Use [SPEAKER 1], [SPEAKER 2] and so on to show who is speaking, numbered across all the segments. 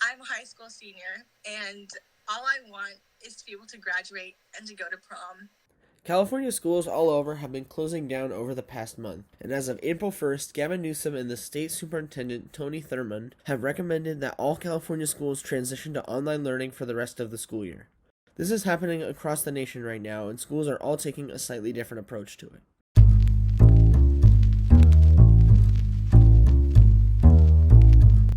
[SPEAKER 1] I'm a high school senior, and all I want is to be able to graduate and to go to prom.
[SPEAKER 2] California schools all over have been closing down over the past month, and as of April 1st, Gavin Newsom and the state superintendent, Tony Thurmond, have recommended that all California schools transition to online learning for the rest of the school year. This is happening across the nation right now, and schools are all taking a slightly different approach to it.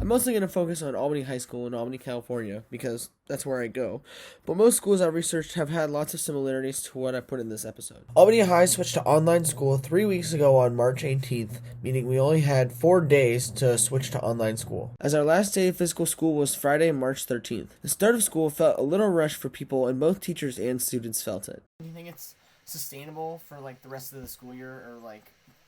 [SPEAKER 2] I'm mostly going to focus on Albany High School in Albany, California, because that's where I go. But most schools I've researched have had lots of similarities to what I put in this episode. Albany High switched to online school 3 weeks ago on March 18th, meaning we only had 4 days to switch to online school, as our last day of physical school was Friday, March 13th. The start of school felt a little rushed for people, and both teachers and students felt it.
[SPEAKER 3] Do you think it's sustainable for the rest of the school year, or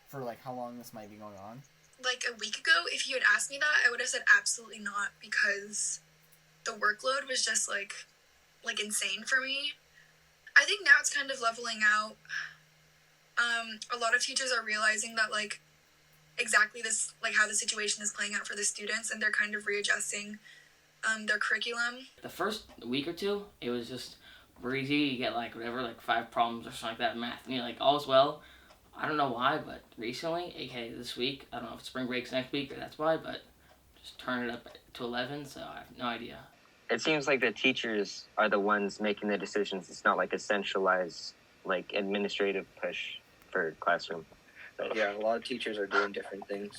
[SPEAKER 3] for how long this might be going on?
[SPEAKER 1] A week ago, if you had asked me that, I would have said absolutely not, because the workload was just insane for me. I think now it's kind of leveling out. A lot of teachers are realizing that exactly this, how the situation is playing out for the students, and they're kind of readjusting their curriculum.
[SPEAKER 4] The first week or two, it was just breezy. You get 5 problems or something like that in math, and you're all's well. I don't know why, but recently, aka this week, I don't know if spring break's next week or that's why, but just turn it up to 11, so I have no idea.
[SPEAKER 5] It seems like the teachers are the ones making the decisions. It's not a centralized, administrative push for classroom.
[SPEAKER 6] So. Yeah, a lot of teachers are doing different things.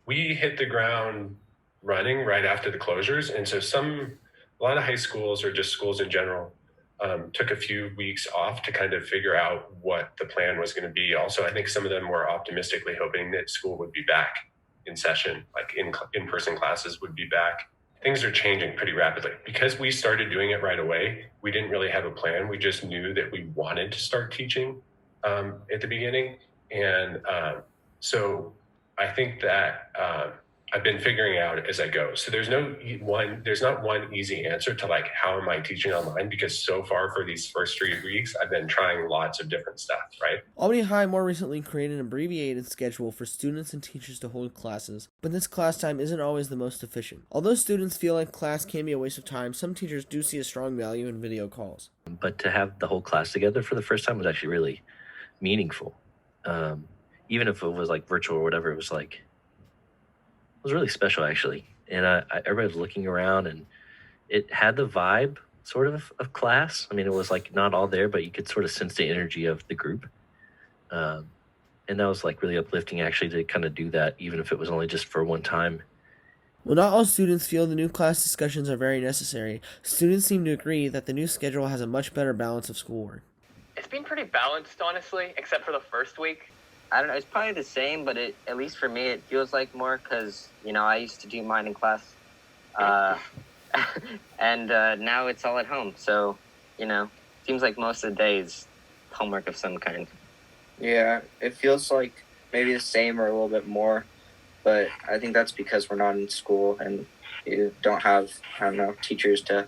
[SPEAKER 7] We hit the ground running right after the closures, and so a lot of high schools, or just schools in general, took a few weeks off to kind of figure out what the plan was going to be. Also, I think some of them were optimistically hoping that school would be back in session, in-person classes would be back. Things are changing pretty rapidly. Because we started doing it right away, we didn't really have a plan. We just knew that we wanted to start teaching at the beginning. And so I think that I've been figuring out as I go. So there's not one easy answer to how am I teaching online, because so far for these first 3 weeks, I've been trying lots of different stuff, right?
[SPEAKER 2] Albany High more recently created an abbreviated schedule for students and teachers to hold classes, but this class time isn't always the most efficient. Although students feel like class can be a waste of time, some teachers do see a strong value in video calls.
[SPEAKER 8] But to have the whole class together for the first time was actually really meaningful. Even if it was virtual or whatever, it was really special, actually. And everybody was looking around, and it had the vibe sort of class. I mean, it was not all there, but you could sort of sense the energy of the group. And that was really uplifting, actually, to kind of do that, even if it was only just for one time.
[SPEAKER 2] While not all students feel the new class discussions are very necessary, students seem to agree that the new schedule has a much better balance of schoolwork.
[SPEAKER 9] It's been pretty balanced, honestly, except for the first week.
[SPEAKER 5] I don't know, it's probably the same, but at least for me, it feels like more because, I used to do mine in class. And now it's all at home. So, seems like most of the day is homework of some kind.
[SPEAKER 6] Yeah, it feels like maybe the same or a little bit more, but I think that's because we're not in school and you don't have, teachers to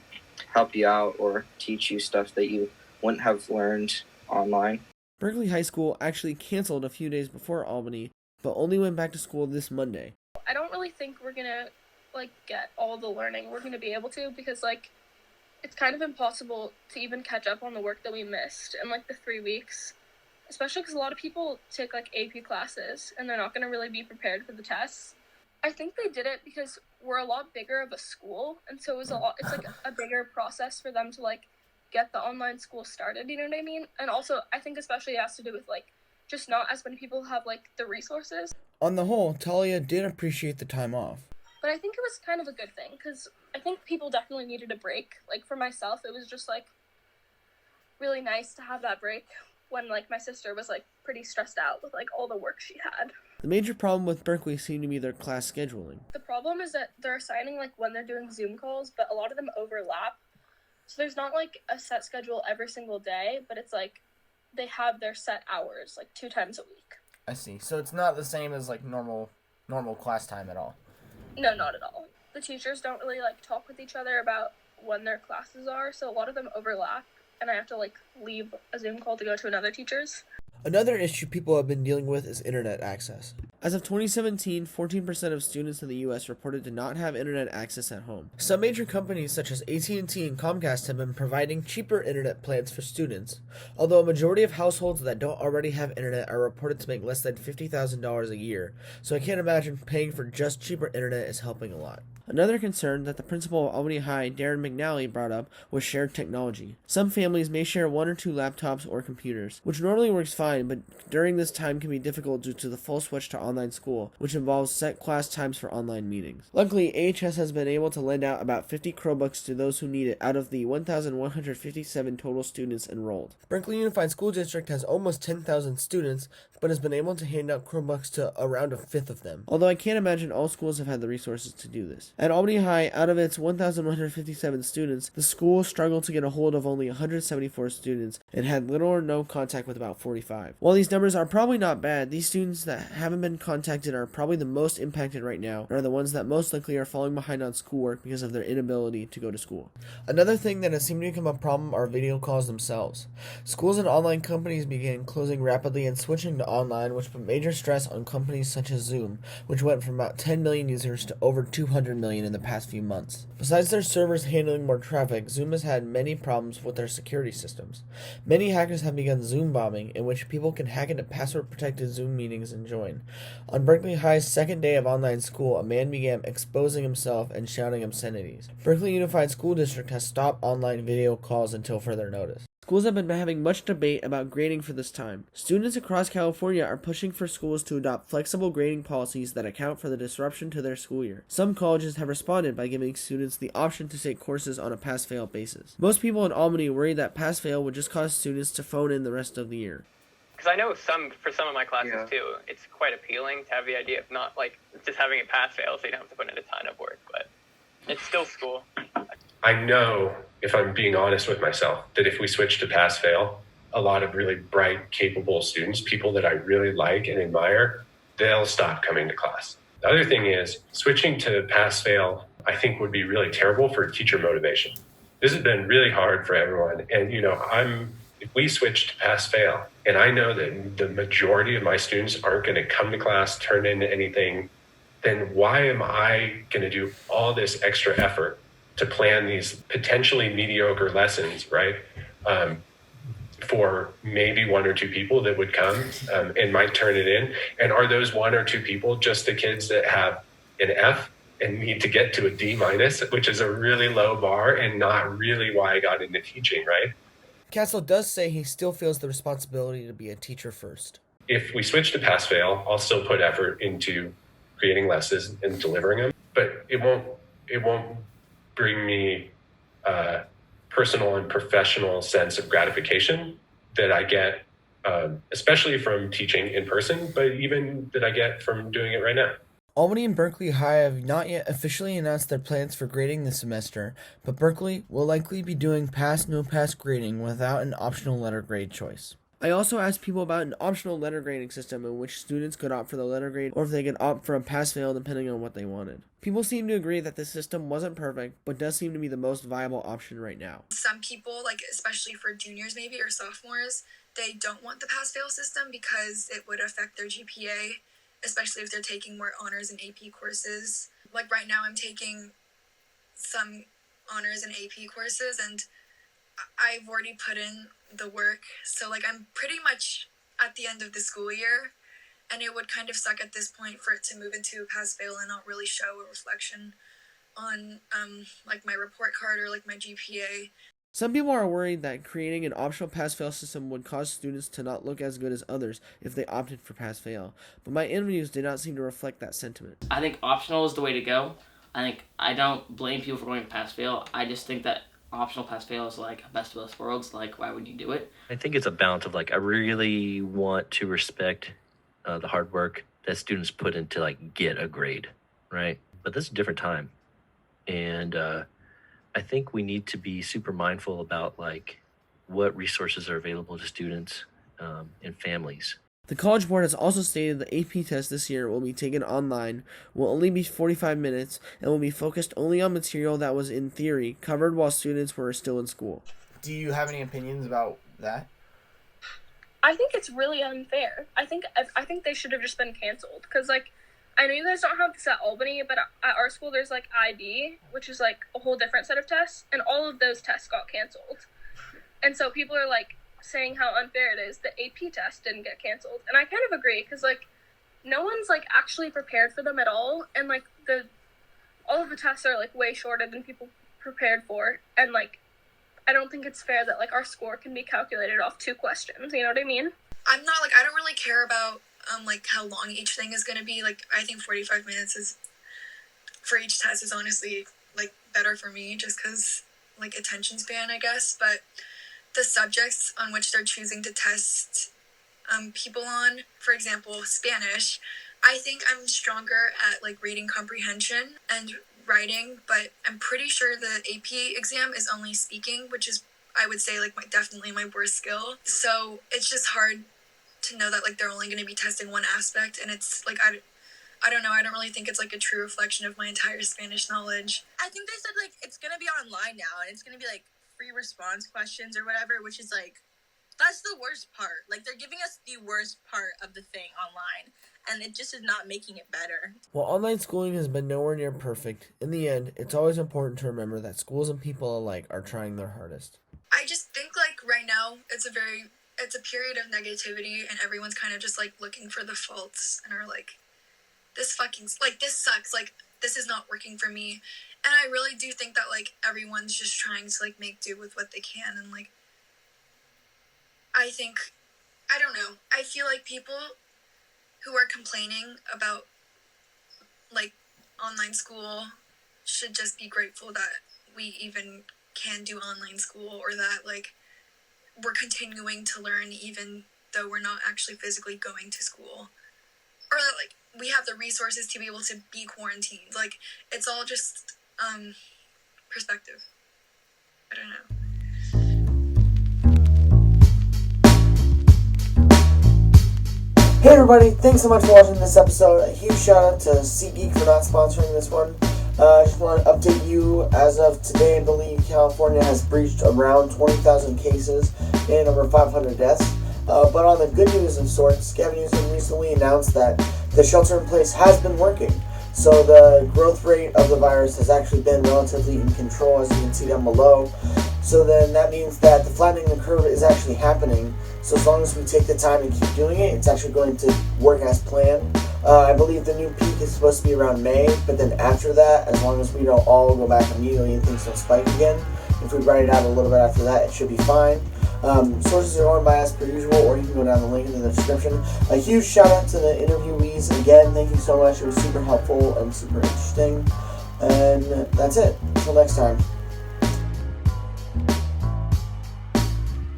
[SPEAKER 6] help you out or teach you stuff that you wouldn't have learned online.
[SPEAKER 2] Berkeley High School actually canceled a few days before Albany, but only went back to school this Monday.
[SPEAKER 10] I don't really think we're gonna get all the learning we're gonna be able to, because it's kind of impossible to even catch up on the work that we missed in the 3 weeks, especially because a lot of people take AP classes and they're not gonna really be prepared for the tests. I think they did it because we're a lot bigger of a school, and so it's a bigger process for them to get the online school started, you know what I mean? And also, I think especially it has to do with, just not as many people have, the resources.
[SPEAKER 2] On the whole, Talia did appreciate the time off.
[SPEAKER 10] But I think it was kind of a good thing, because I think people definitely needed a break. For myself, it was just, really nice to have that break when, my sister was, pretty stressed out with, all the work she had.
[SPEAKER 2] The major problem with Berkeley seemed to be their class scheduling.
[SPEAKER 10] The problem is that they're assigning, when they're doing Zoom calls, but a lot of them overlap. So there's not, a set schedule every single day, but it's, they have their set hours, 2 times a week.
[SPEAKER 3] I see. So it's not the same as, normal class time at all?
[SPEAKER 10] No, not at all. The teachers don't really, talk with each other about when their classes are, so a lot of them overlap, and I have to, leave a Zoom call to go to another teacher's.
[SPEAKER 2] Another issue people have been dealing with is internet access. As of 2017, 14% of students in the U.S. reported to not have internet access at home. Some major companies such as AT&T and Comcast have been providing cheaper internet plans for students, although a majority of households that don't already have internet are reported to make less than $50,000 a year, so I can't imagine paying for just cheaper internet is helping a lot. Another concern that the principal of Albany High, Darren McNally, brought up was shared technology. Some families may share 1 or 2 laptops or computers, which normally works fine, but during this time can be difficult due to the full switch to online school, which involves set class times for online meetings. Luckily, AHS has been able to lend out about 50 Chromebooks to those who need it out of the 1,157 total students enrolled. Berkeley Unified School District has almost 10,000 students, but has been able to hand out Chromebooks to around a fifth of them, although I can't imagine all schools have had the resources to do this. At Albany High, out of its 1,157 students, the school struggled to get a hold of only 174 students and had little or no contact with about 45. While these numbers are probably not bad, these students that haven't been contacted are probably the most impacted right now and are the ones that most likely are falling behind on schoolwork because of their inability to go to school. Another thing that has seemed to become a problem are video calls themselves. Schools and online companies began closing rapidly and switching to online, which put major stress on companies such as Zoom, which went from about 10 million users to over 200 million in the past few months. Besides their servers handling more traffic, Zoom has had many problems with their security systems. Many hackers have begun Zoom bombing, in which people can hack into password-protected Zoom meetings and join. On Berkeley High's second day of online school, a man began exposing himself and shouting obscenities. Berkeley Unified School District has stopped online video calls until further notice. Schools have been having much debate about grading for this time. Students across California are pushing for schools to adopt flexible grading policies that account for the disruption to their school year. Some colleges have responded by giving students the option to take courses on a pass-fail basis. Most people in Albany worry that pass-fail would just cause students to phone in the rest of the year.
[SPEAKER 9] Because I know for some of my classes too, it's quite appealing to have the idea of not like just having it pass-fail so you don't have to put in a ton of work, but it's still school.
[SPEAKER 7] I know, if I'm being honest with myself, that if we switch to pass-fail, a lot of really bright, capable students, people that I really like and admire, they'll stop coming to class. The other thing is, switching to pass-fail, I think would be really terrible for teacher motivation. This has been really hard for everyone. And, if we switch to pass-fail, and I know that the majority of my students aren't going to come to class, turn in anything, then why am I going to do all this extra effort to plan these potentially mediocre lessons, right? For maybe 1 or 2 people that would come and might turn it in. And are those 1 or 2 people just the kids that have an F and need to get to a D minus, which is a really low bar and not really why I got into teaching, right?
[SPEAKER 2] Castle does say he still feels the responsibility to be a teacher first.
[SPEAKER 7] If we switch to pass-fail, I'll still put effort into creating lessons and delivering them, but it won't bring me a personal and professional sense of gratification that I get, especially from teaching in person, but even that I get from doing it right now.
[SPEAKER 2] Albany and Berkeley High have not yet officially announced their plans for grading this semester, but Berkeley will likely be doing pass-no-pass grading without an optional letter grade choice. I also asked people about an optional letter grading system in which students could opt for the letter grade or if they could opt for a pass-fail depending on what they wanted. People seem to agree that this system wasn't perfect, but does seem to be the most viable option right now.
[SPEAKER 1] Some people, especially for juniors maybe or sophomores, they don't want the pass-fail system because it would affect their GPA, especially if they're taking more honors and AP courses. Like right now I'm taking some honors and AP courses and I've already put in the work. So I'm pretty much at the end of the school year, and it would kind of suck at this point for it to move into a pass-fail and not really show a reflection on my report card or my GPA.
[SPEAKER 2] Some people are worried that creating an optional pass-fail system would cause students to not look as good as others if they opted for pass-fail, but my interviews did not seem to reflect that sentiment.
[SPEAKER 4] I think optional is the way to go. I don't blame people for going pass-fail. I just think that optional pass-fail is a best of both worlds. Why would you do it?
[SPEAKER 8] I think it's a balance of I really want to respect the hard work that students put into get a grade, right? But this is a different time. And I think we need to be super mindful about what resources are available to students and families.
[SPEAKER 2] The College Board has also stated the AP test this year will be taken online, will only be 45 minutes, and will be focused only on material that was in theory covered while students were still in school.
[SPEAKER 3] Do you have any opinions about that?
[SPEAKER 10] I think it's really unfair. I think they should have just been canceled because, like, I know you guys don't have this at Albany, but at our school there's, like, IB, which is, like, a whole different set of tests, and all of those tests got canceled. And so people are, like, saying how unfair it is that AP test didn't get canceled. And I kind of agree because, like, no one's, like, actually prepared for them at all, and, like, all of the tests are, like, way shorter than people prepared for, and, like, I don't think it's fair that, like, our score can be calculated off 2 questions, you know what I mean?
[SPEAKER 1] I'm not, like, I don't really care about, like, how long each thing is going to be. Like, I think 45 minutes is, for each test is honestly, like, better for me just because, like, attention span, I guess. But the subjects on which they're choosing to test people on, for example, Spanish, I think I'm stronger at, like, reading comprehension and writing, but I'm pretty sure the AP exam is only speaking, which is, I would say, like, definitely my worst skill. So it's just hard to know that, like, they're only going to be testing one aspect, and it's, like, I don't know, I don't really think it's, like, a true reflection of my entire Spanish knowledge.
[SPEAKER 11] I think they said, like, it's going to be online now, and it's going to be, like, free response questions or whatever, which is, like, that's the worst part. Like, they're giving us the worst part of the thing online, and it just is not making it better.
[SPEAKER 2] While online schooling has been nowhere near perfect, in the end, it's always important to remember that schools and people alike are trying their hardest.
[SPEAKER 1] I just think, like, right now, it's a period of negativity, and everyone's kind of just, like, looking for the faults, and are like, this sucks, like, this is not working for me. And I really do think that, like, everyone's just trying to, like, make do with what they can, and, like, I don't know, I feel like people who are complaining about, like, online school should just be grateful that we even can do online school, or that, like, we're continuing to learn even though we're not actually physically going to school, or that, like, we have the resources to be able to be quarantined. Like, it's all just perspective. I don't know.
[SPEAKER 2] Hey everybody, thanks so much for watching this episode. A huge shout out to SeatGeek for not sponsoring this one. I just want to update you, as of today, I believe California has breached around 20,000 cases and over 500 deaths. But on the good news of sorts, Gavin Newsom recently announced that the shelter in place has been working. So the growth rate of the virus has actually been relatively in control, as you can see down below. So then that means that the flattening the curve is actually happening. So as long as we take the time and keep doing it, it's actually going to work as planned. I believe the new peak is supposed to be around May, but then after that, as long as we don't all go back immediately and things don't spike again, if we write it out a little bit after that, it should be fine. Sources are on by as per usual, or you can go down the link in the description. A huge shout out to the interviewees. Again, thank you so much. It was super helpful and super interesting. And that's it. Until next time.